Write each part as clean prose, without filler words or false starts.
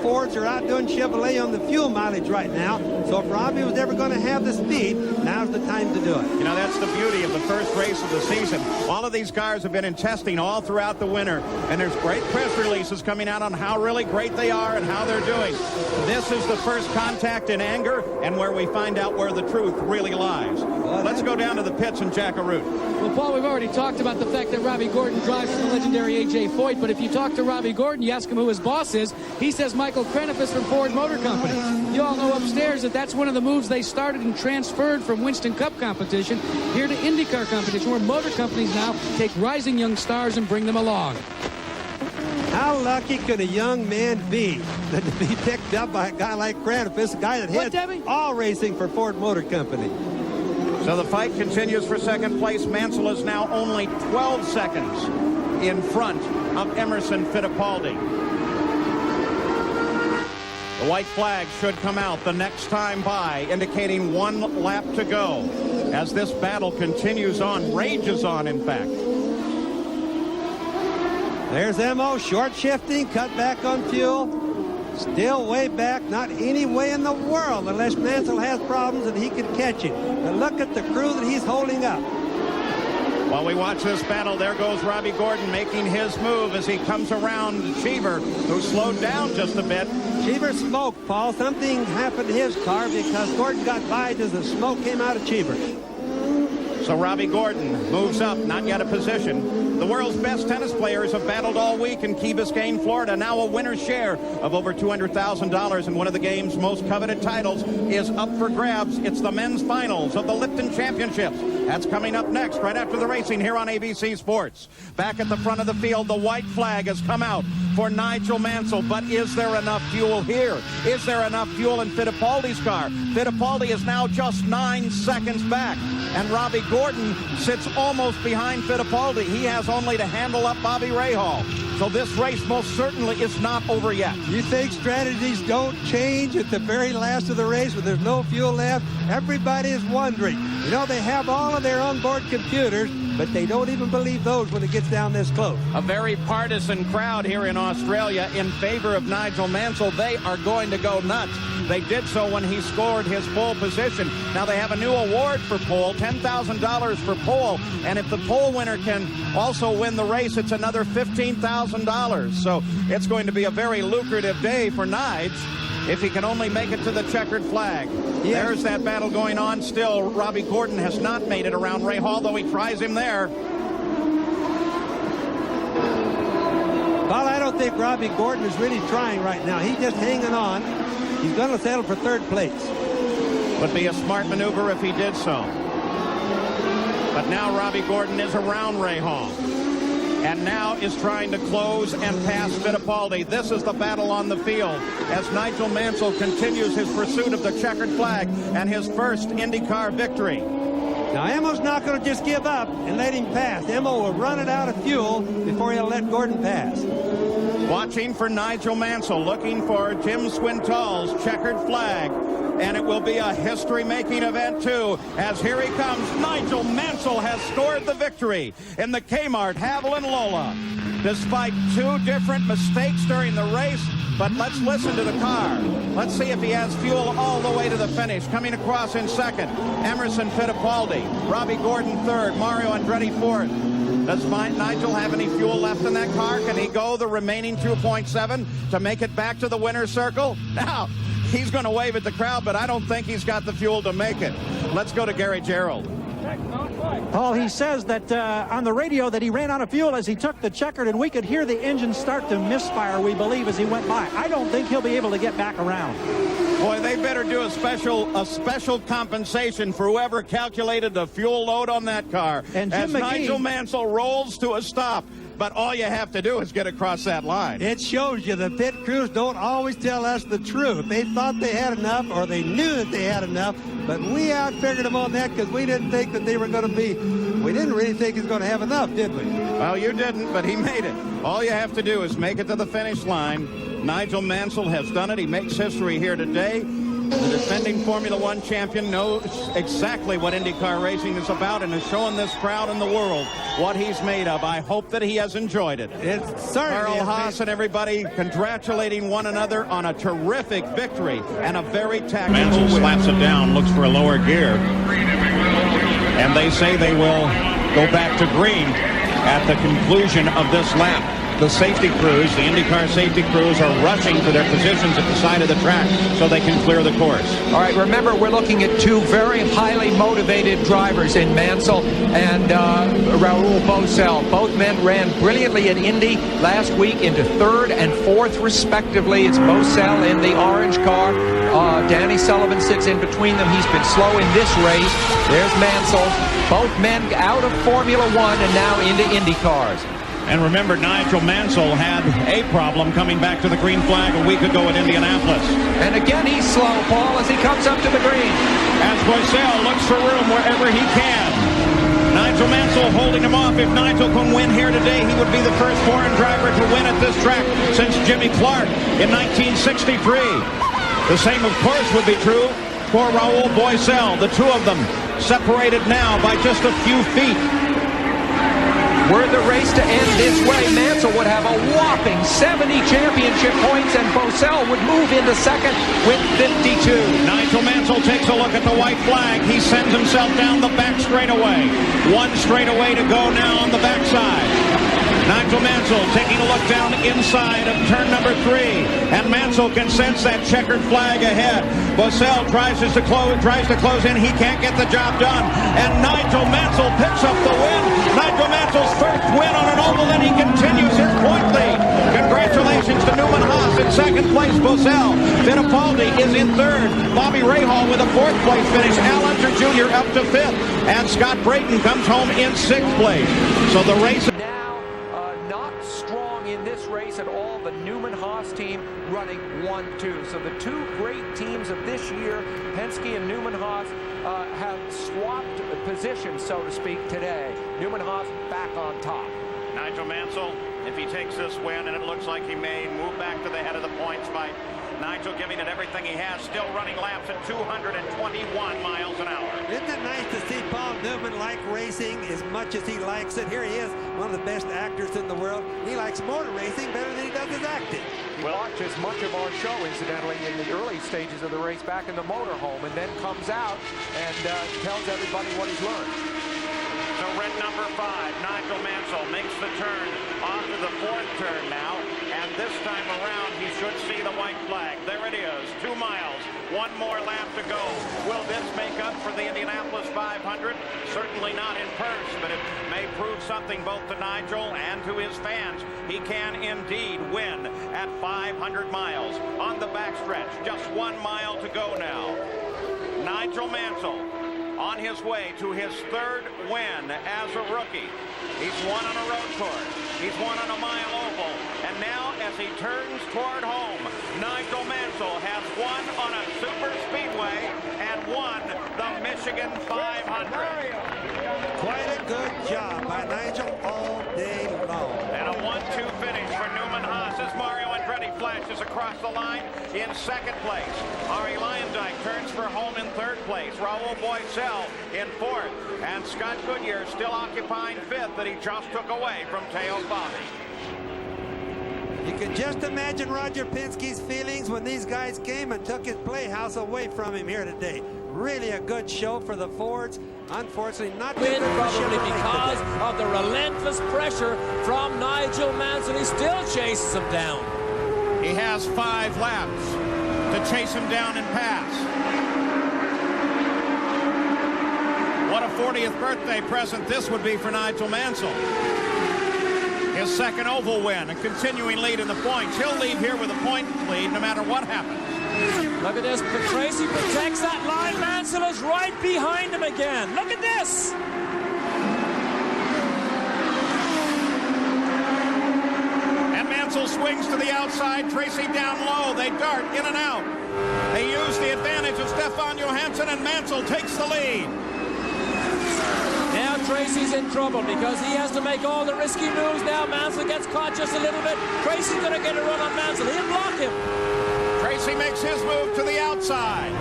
Fords are outdoing Chevrolet on the fuel mileage right now. So if Robbie was ever going to have the speed, now's the time to do it. You know, that's the beauty of the first race of the season. All of these cars have been in testing all throughout the winter, and there's great press releases coming out on how really great they are and how they're doing. This is the first contact in anger, and where we find out where the truth really lies. Let's go down to the pits and Jack a Root. Well, Paul, we've already talked about the fact that Robbie Gordon drives for the legendary A.J. Foyt, but if you talk to Robbie Gordon, you ask him who his boss is, he says Michael Krenefis from Ford Motor Company. You all know upstairs that that's one of the moves they started and transferred from Winston Cup competition here to IndyCar competition, where motor companies now take rising young stars and bring them along. How lucky could a young man be to be picked up by a guy like Krenefis, a guy that had all racing for Ford Motor Company? So the fight continues for second place. Mansell is now only 12 seconds in front of Emerson Fittipaldi. The white flag should come out the next time by, indicating 1 lap to go as this battle continues on, rages on, in fact. There's Mo, short shifting, cut back on fuel. Still way back, not any way in the world unless Mansell has problems and he can catch him. But look at the crew that he's holding up. While we watch this battle, there goes Robbie Gordon making his move as he comes around Cheever, who slowed down just a bit. Cheever smoked, Paul. Something happened to his car because Gordon got by as the smoke came out of Cheever. So Robbie Gordon moves up, not yet a position. The world's best tennis players have battled all week in Key Biscayne, Florida. Now a winner's share of over $200,000 in one of the game's most coveted titles is up for grabs. It's the men's finals of the Lipton Championships. That's coming up next, right after the racing here on ABC Sports. Back at the front of the field, the white flag has come out for Nigel Mansell. But is there enough fuel here? Is there enough fuel in Fittipaldi's car? Fittipaldi is now just 9 seconds back. And Robbie Gordon sits almost behind Fittipaldi. He has only to handle up Bobby Rahal. So this race most certainly is not over yet. You think strategies don't change at the very last of the race when there's no fuel left? Everybody is wondering. You know, they have all of their onboard computers, but they don't even believe those when it gets down this close. A very partisan crowd here in Australia in favor of Nigel Mansell. They are going to go nuts. They did so when he scored his pole position. Now they have a new award for pole, $10,000 for pole. And if the pole winner can also win the race, it's another $15,000. So it's going to be a very lucrative day for Nige if he can only make it to the checkered flag. Yes. There's that battle going on still. Robbie Gordon has not made it around Rahal, though he tries him there. Well, I don't think Robbie Gordon is really trying right now. He's just hanging on. He's going to settle for third place. Would be a smart maneuver if he did so. But now Robbie Gordon is around Rahal. And now is trying to close and pass Fittipaldi. This is the battle on the field as Nigel Mansell continues his pursuit of the checkered flag and his first IndyCar victory. Now, Emo's not going to just give up and let him pass. Emo will run it out of fuel before he'll let Gordon pass. Watching for Nigel Mansell, looking for Jim Swintoll's checkered flag. And it will be a history-making event, too, as here he comes. Nigel Mansell has scored the victory in the Kmart Haviland Lola. Despite 2 different mistakes during the race, but let's listen to the car. Let's see if he has fuel all the way to the finish. Coming across in second, Emerson Fittipaldi. Robbie Gordon third, Mario Andretti fourth. Does Nigel have any fuel left in that car? Can he go the remaining 2.7 to make it back to the winner's circle? Now, he's going to wave at the crowd, but I don't think he's got the fuel to make it. Let's go to Gary Gerald. Paul, he says that on the radio that he ran out of fuel as he took the checkered, and we could hear the engine start to misfire, we believe, as he went by. I don't think he'll be able to get back around. Boy, they better do a special compensation for whoever calculated the fuel load on that car. And as Jim McGee, Nigel Mansell rolls to a stop. But all you have to do is get across that line. It shows you the pit crews don't always tell us the truth. They thought they had enough, or they knew that they had enough, but we outfigured them on that because we didn't think that they were going to be, we didn't really think he was going to have enough, did we? Well, you didn't, but he made it. All you have to do is make it to the finish line. Nigel Mansell has done it. He makes history here today. The defending Formula One champion knows exactly what IndyCar racing is about and is showing this crowd and the world what he's made of. I hope that he has enjoyed it. It's certainly Carl Haas and everybody congratulating one another on a terrific victory and a very tactical Mansell win. Slaps it down, looks for a lower gear. And they say they will go back to green at the conclusion of this lap. The safety crews, the IndyCar safety crews, are rushing to their positions at the side of the track so they can clear the course. All right, remember, we're looking at two very highly motivated drivers in Mansell and Raul Boesel. Both men ran brilliantly at Indy last week into third and fourth, respectively. It's Boesel in the orange car. Danny Sullivan sits in between them. He's been slow in this race. There's Mansell. Both men out of Formula One and now into IndyCars. And remember, Nigel Mansell had a problem coming back to the green flag a week ago at Indianapolis. And again, he's slow, Paul, as he comes up to the green. As Boesel looks for room wherever he can. Nigel Mansell holding him off. If Nigel can win here today, he would be the first foreign driver to win at this track since Jimmy Clark in 1963. The same, of course, would be true for Raul Boesel. The two of them separated now by just a few feet. Were the race to end this way, Mansell would have a whopping 70 championship points and Boesel would move into second with 52. Nigel Mansell takes a look at the white flag. He sends himself down the back straightaway. One straightaway to go now on the backside. Nigel Mansell taking a look down inside of turn number 3. And Mansell can sense that checkered flag ahead. Boesel tries to close in. He can't get the job done. And Nigel Mansell picks up the win. Nigel Mansell's first win on an oval, and he continues his point lead. Congratulations to Newman Haas in second place. Boesel. Fittipaldi is in third. Bobby Rahal with a fourth place finish. Al Unser Jr. up to fifth. And Scott Brayton comes home in sixth place. So the race not strong in this race at all. The Newman Haas team running 1-2. So the two great teams of this year, Penske and Newman Haas, have swapped positions, so to speak, today. Newman Haas back on top. Nigel Mansell, if he takes this win, and it looks like he may move back to the head of the points fight. Nigel giving it everything he has, still running laps at 221 miles an hour. Isn't it nice to see Paul Newman like racing as much as he likes it? Here he is, one of the best actors in the world. He likes motor racing better than he does his acting. He watches much of our show, incidentally, in the early stages of the race back in the motorhome, and then comes out and tells everybody what he's learned. So red number 5, Nigel Mansell makes the turn onto the fourth turn now, and this time around he should see the white flag. There it is, 2 miles, one more lap to go. Will this make up for the Indianapolis 500? Certainly not in purse, but it may prove something both to Nigel and to his fans. He can indeed win at 500 miles on the backstretch. Just 1 mile to go now. Nigel Mansell on his way to his third win as a rookie. He's won on a road course. He's won on a mile oval. And now, as he turns toward home, Nigel Mansell has won on a super speedway and won the Michigan 500. Quite a good job by Nigel all day long. And a 1-2 finish for Newman Haas as Mario Andretti flashes across the line in second place. Ari Luyendyk turns for home in third place. Raul Boesel in fourth. And Scott Goodyear still occupying fifth that he just took away from Teo Bobby. You can just imagine Roger Penske's feelings when these guys came and took his playhouse away from him here today. Really a good show for the Fords. Unfortunately, not too good for probably Chevrolet because today. of the relentless pressure from Nigel Mansell. He still chases him down. He has 5 laps to chase him down and pass. What a 40th birthday present this would be for Nigel Mansell. His second oval win, a continuing lead in the points. He'll leave here with a point lead no matter what happens. Look at this. Tracy protects that line. Mansell is right behind him again. Look at this. And Mansell swings to the outside. Tracy down low. They dart in and out. They use the advantage of Stefan Johansson, and Mansell takes the lead. Now Tracy's in trouble because he has to make all the risky moves. Now Mansell gets caught just a little bit. Tracy's going to get a run on Mansell. He'll block him. Tracy Tracy makes his move to the outside.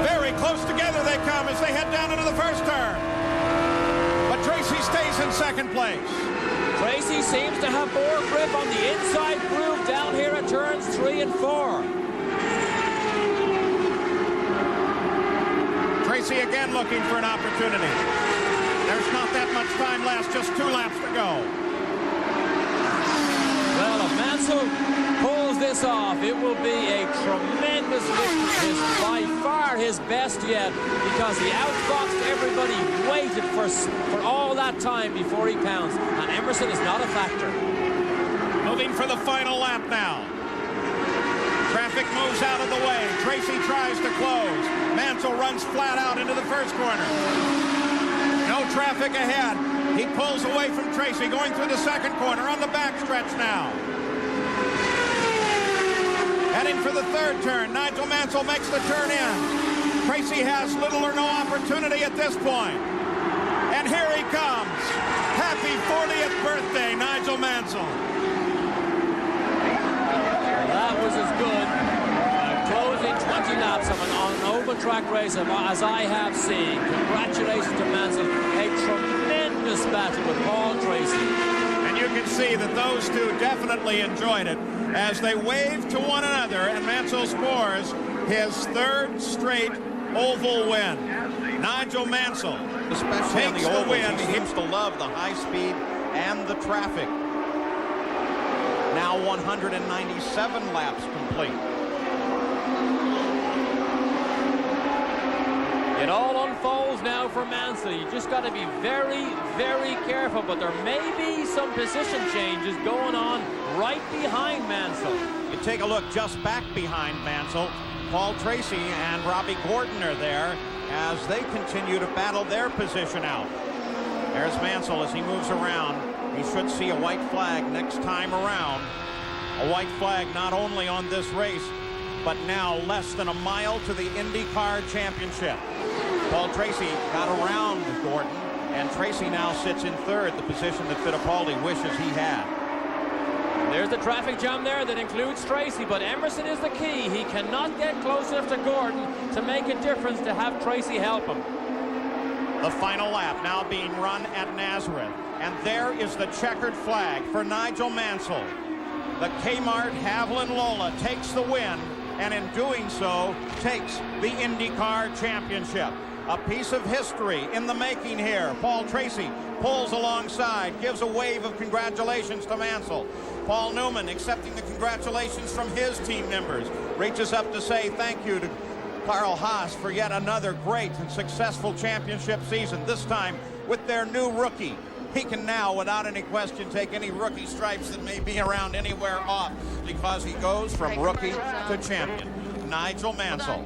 Very close together they come as they head down into the first turn. But Tracy stays in second place. Tracy seems to have more grip on the inside groove down here at turns 3 and 4. Tracy again looking for an opportunity. There's not that much time left, just 2 laps to go. Well, if Mansell pulls this off, it will be a tremendous victory. By far his best yet, because he outboxed everybody, waited for all that time before he pounced. And Emerson is not a factor. Moving for the final lap now. Traffic moves out of the way. Tracy tries to close. Mansell runs flat out into the first corner. No traffic ahead. He pulls away from Tracy, going through the second corner on the backstretch now. Heading for the third turn. Nigel Mansell makes the turn in. Tracy has little or no opportunity at this point. And here he comes. Happy 40th birthday, Nigel Mansell. That was as good closing 20 laps of an oval track race as I have seen. Congratulations to Mansell. A tremendous battle with Paul Tracy. And you can see that those two definitely enjoyed it as they wave to one another, and Mansell scores his 3rd straight oval win. Nigel Mansell, especially on takes the oval, win. He seems to love the high speed and the traffic. Now 197 laps complete. It all unfolds now for Mansell. You just got to be very, very careful, but there may be some position changes going on right behind Mansell. You take a look just back behind Mansell. Paul Tracy and Robbie Gordon are there as they continue to battle their position out. There's Mansell as he moves around. He should see a white flag next time around. A white flag not only on this race, but now less than a mile to the IndyCar Championship. Paul Tracy got around Gordon, and Tracy now sits in 3rd, the position that Fittipaldi wishes he had. There's the traffic jam there that includes Tracy, but Emerson is the key. He cannot get close enough to Gordon to make a difference to have Tracy help him. The final lap now being run at Nazareth, and there is the checkered flag for Nigel Mansell. The Kmart Haviland Lola takes the win, and in doing so, takes the IndyCar Championship. A piece of history in the making here. Paul Tracy pulls alongside, gives a wave of congratulations to Mansell. Paul Newman accepting the congratulations from his team members. Reaches up to say thank you to Carl Haas for yet another great and successful championship season, this time with their new rookie. He can now, without any question, take any rookie stripes that may be around anywhere off, because he goes from rookie to champion. Nigel Mansell.